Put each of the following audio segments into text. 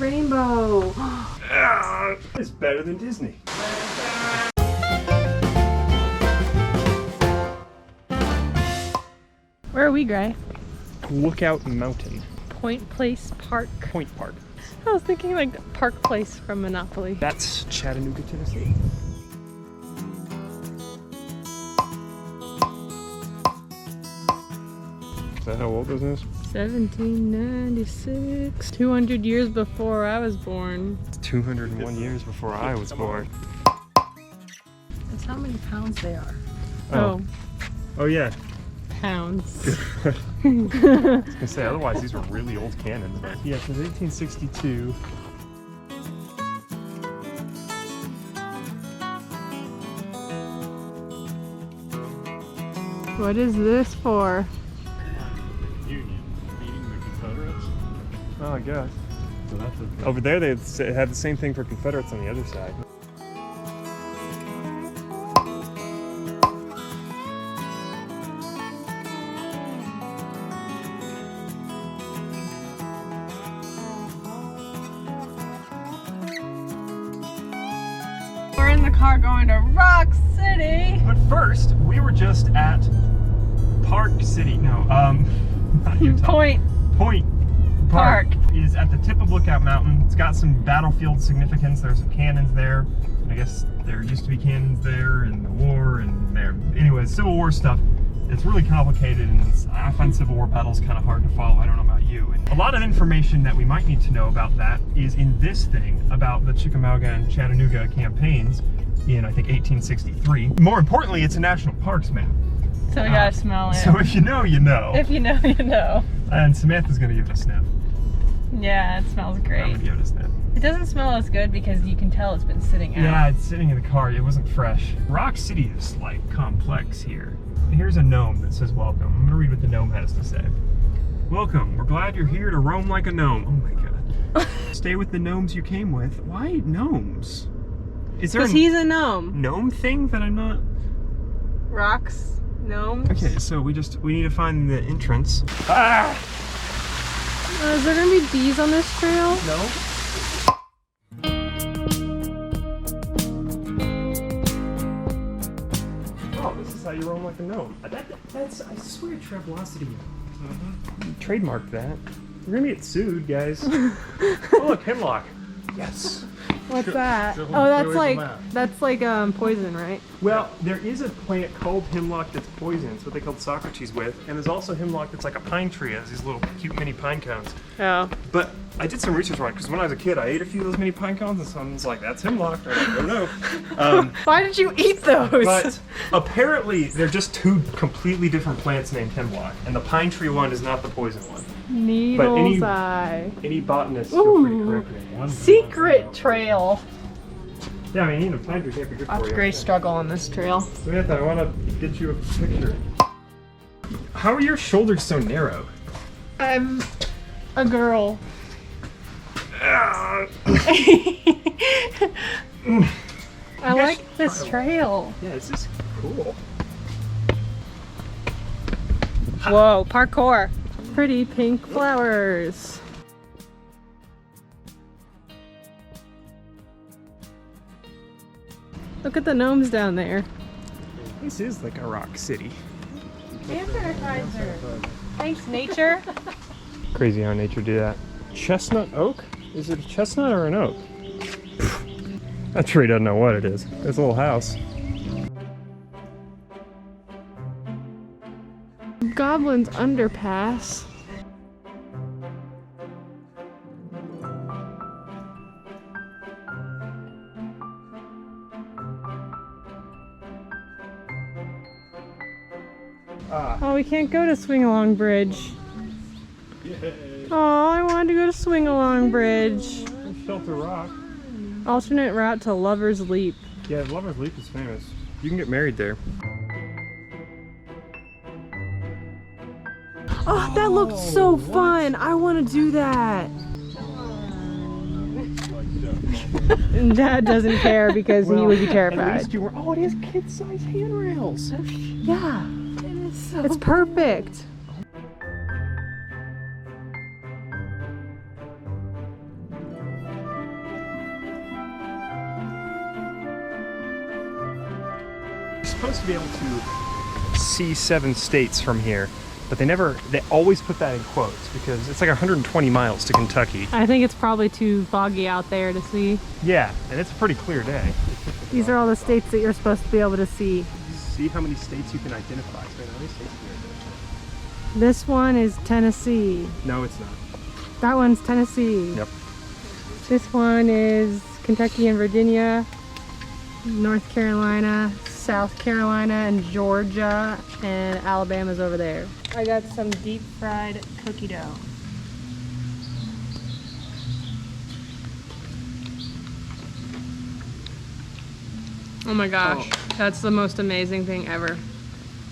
Rainbow. It's better than Disney. Where are we, Gray? Lookout Mountain. Point Place Park. Point Park. I was thinking like Park Place from Monopoly. That's Chattanooga, Tennessee. Is that how old this is? 1796. 200 years before I was born. It's 201 years before I was born. That's how many pounds they are. Oh. Oh yeah. Pounds. I was gonna say, otherwise these were really old cannons. But yeah, since 1862. What is this for? Union beating the Confederates. Oh, I guess. So that's a Over there they had the same thing for Confederates on the other side. We're in the car going to Rock City. But first, we were just at Park City. No, not Utah. Point Park is at the tip of Lookout Mountain. It's got some battlefield significance. There's some cannons there. I guess there used to be cannons there in the war and there. Anyways, Civil War stuff. It's really complicated, and I find Civil War battles kind of hard to follow. I don't know about you. And a lot of information that we might need to know about that is in this thing about the Chickamauga and Chattanooga campaigns in, I think, 1863. More importantly, it's a national parks map. So we gotta smell it. So if you know, you know. If you know, you know. And Samantha's gonna give it a sniff. Yeah, it smells I'm great. gonna give it a sniff. It doesn't smell as good because you can tell it's been sitting out. Yeah, it's sitting in the car. It wasn't fresh. Rock City is like complex here. Here's a gnome that says welcome. I'm gonna read what the gnome has to say. Welcome. We're glad you're here to roam like a gnome. Oh my god. Stay with the gnomes you came with. Why gnomes? Is there Because he's a gnome. gnome thing that I'm not? Rocks, gnomes. Okay, so we need to find the entrance. Ah! Is there gonna be bees on this trail? No. Oh, this is how you roam like a gnome. That's, I swear, Travelocity. Trademarked that. We're gonna get sued, guys. Oh, look, hemlock. Yes. What's that? Show him- Oh, show him the that's like poison, right? Well, there is a plant called hemlock that's poison. It's what they called Socrates with. And there's also hemlock that's like a pine tree. It has these little cute mini pine cones. Oh. But I did some research on it because when I was a kid, I ate a few of those mini pine cones, and someone's like, "That's hemlock." I'm like, "Oh no." Why did you eat those? But apparently, they're just two completely different plants named hemlock, and the pine tree one is not the poison one. Needle's eye. Any botanist, feel free to Ooh. correct me. Secret trail. Yeah, I mean, eating a pine tree can't be good for Watch you. Grace struggle on this trail. Samantha, I want to get you a picture. How are your shoulders so narrow? I'm a girl. Ah. I like this trail. Yeah, this is cool. Whoa, parkour. Pretty pink flowers. Look at the gnomes down there. This is like a rock city. Thanks, nature. Crazy how nature did that. Chestnut oak? Is it a chestnut or an oak? That tree doesn't know what it is. It's a little house. Goblin's Underpass. Oh, we can't go to Swing Along Bridge. Yay. Oh, I wanted to go to Swing Along Bridge. Shelter Rock. Alternate route to Lover's Leap. Yeah, Lover's Leap is famous. You can get married there. Oh, that looked so fun. I want to do that. And Dad doesn't care because he would be At terrified. least you were. Oh, it has kid-sized handrails. Yeah. It is so It's perfect. supposed to be able to see 7 states from here, but they always put that in quotes because it's like 120 miles to Kentucky. I think it's probably too foggy out there to see. Yeah, and it's a pretty clear day. These are all the states that you're supposed to be able to see. See how many states you can identify. So how many states can you identify? This one is Tennessee. No, it's not. That one's Tennessee. Yep. This one is Kentucky and Virginia, North Carolina, South Carolina, and Georgia, and Alabama's over there. I got some deep fried cookie dough. Oh my gosh, that's the most amazing thing ever.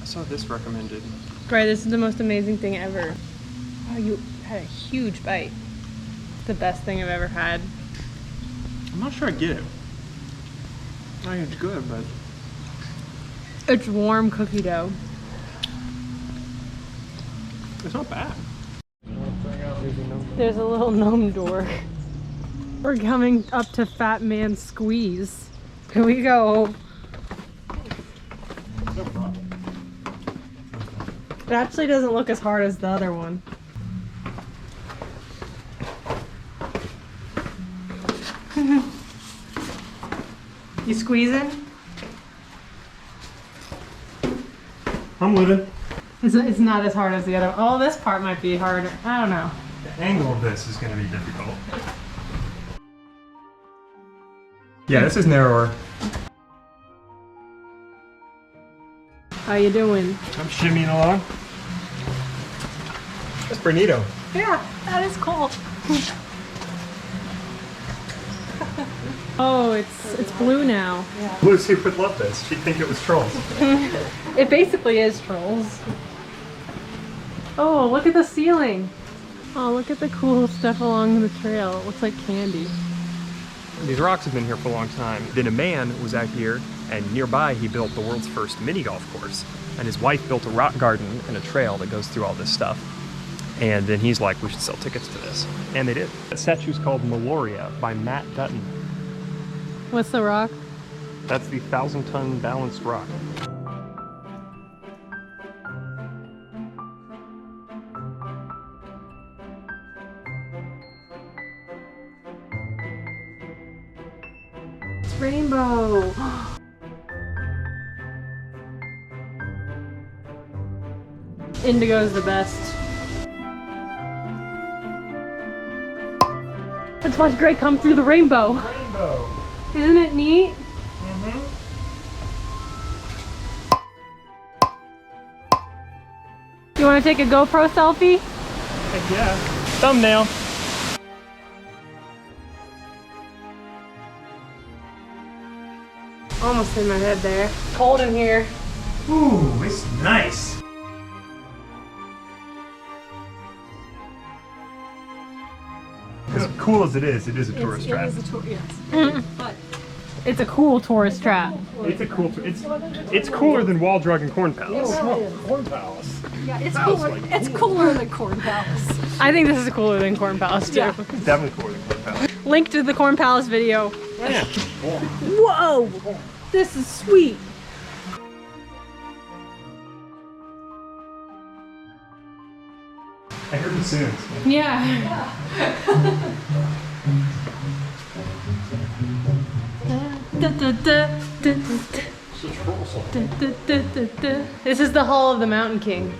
I saw this recommended. Right, this is the most amazing thing ever. Oh, you had a huge bite. The best thing I've ever had. I'm not sure I get it. I think it's good, but It's warm cookie dough. it's not bad. There's a little gnome door. We're coming up to Fat Man Squeeze. Here we go. It actually doesn't look as hard as the other one. You squeezing? I'm living. It's not as hard as the other one. Oh, this part might be harder. I don't know. The angle of this is going to be difficult. Yeah, this is narrower. How you doing? I'm shimmying along. That's Bernito. Yeah, that is cool. Oh, it's blue now. Yeah. Lucy would love this. She'd think it was trolls. It basically is trolls. Oh, look at the ceiling. Oh, look at the cool stuff along the trail. It looks like candy. These rocks have been here for a long time. Then a man was out here, and nearby he built the world's first mini golf course. And his wife built a rock garden and a trail that goes through all this stuff. And then he's like, we should sell tickets to this. And they did. That statue's called Meloria by Matt Dutton. What's the rock? That's the 1,000-ton balanced rock. It's rainbow. Indigo's the best. Let's watch Greg come through the rainbow. Rainbow. Isn't it neat? Mm-hmm. You want to take a GoPro selfie? Heck yeah. Thumbnail. Almost in my head there. Cold in here. Ooh, it's nice. As cool as it is a tourist trap. It is a tourist, yes. But it's a cool tourist trap. It's a cool. It's cooler than Wall Drug and Corn Palace. Corn Palace. Yeah, it's cooler. It's cooler than Corn Palace. I think this is cooler than Corn Palace too. Yeah. It's definitely cooler than Corn Palace. Link to the Corn Palace video. Yeah. Whoa! This is sweet. I heard the sounds. Yeah. This is the Hall of the Mountain King.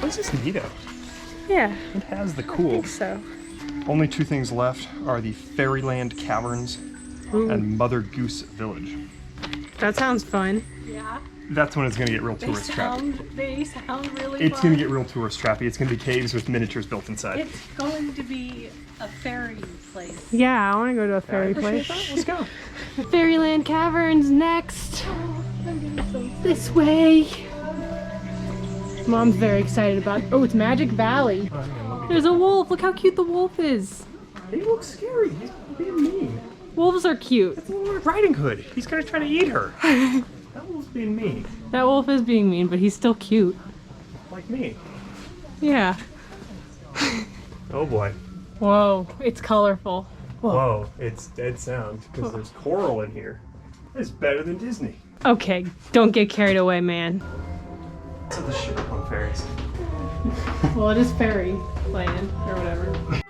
What's this neato? Yeah, It has the I cool. think so. Only 2 things left are the Fairyland caverns Ooh. and Mother Goose Village. That sounds fun. Yeah. That's when it's gonna get real tourist trappy. They sound really It's fun. gonna get real tourist trappy. It's gonna be caves with miniatures built inside. It's going to be a fairy place. Yeah, I want to go to a fairy Appreciate place. that. Let's go. Fairyland Caverns next. This way. Mom's very excited about it. Oh, it's Magic Valley. There's a wolf. Look how cute the wolf is. He looks scary. He's being mean. Wolves are cute. That's Lord Riding Hood. He's gonna try to eat her. That wolf's being mean. That wolf is being mean, but he's still cute. Like me. Yeah. Oh boy. Whoa, it's colorful. Whoa, it's dead sound because there's coral in here. It's better than Disney. Okay, don't get carried away, man. So the shit up on ferries. Well, it is Fairyland or whatever.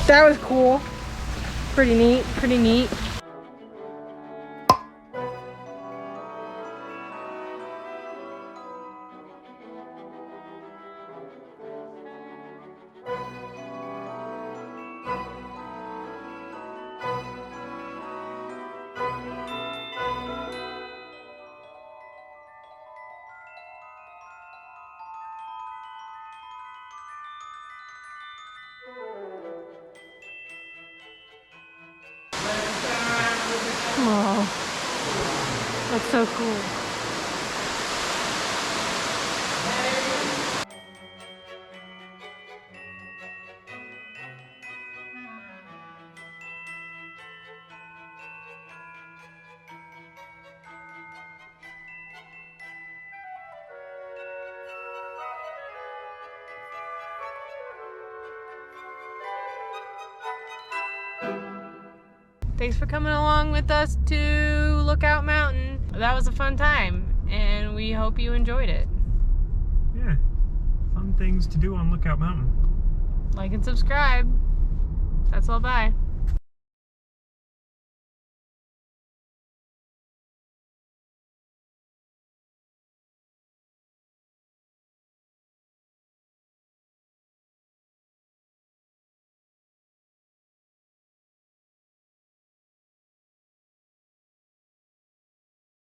That was cool. Pretty neat, pretty neat. Oh, that's so cool. Thanks for coming along with us to Lookout Mountain. That was a fun time, and we hope you enjoyed it. Yeah, fun things to do on Lookout Mountain. Like and subscribe. That's all, bye.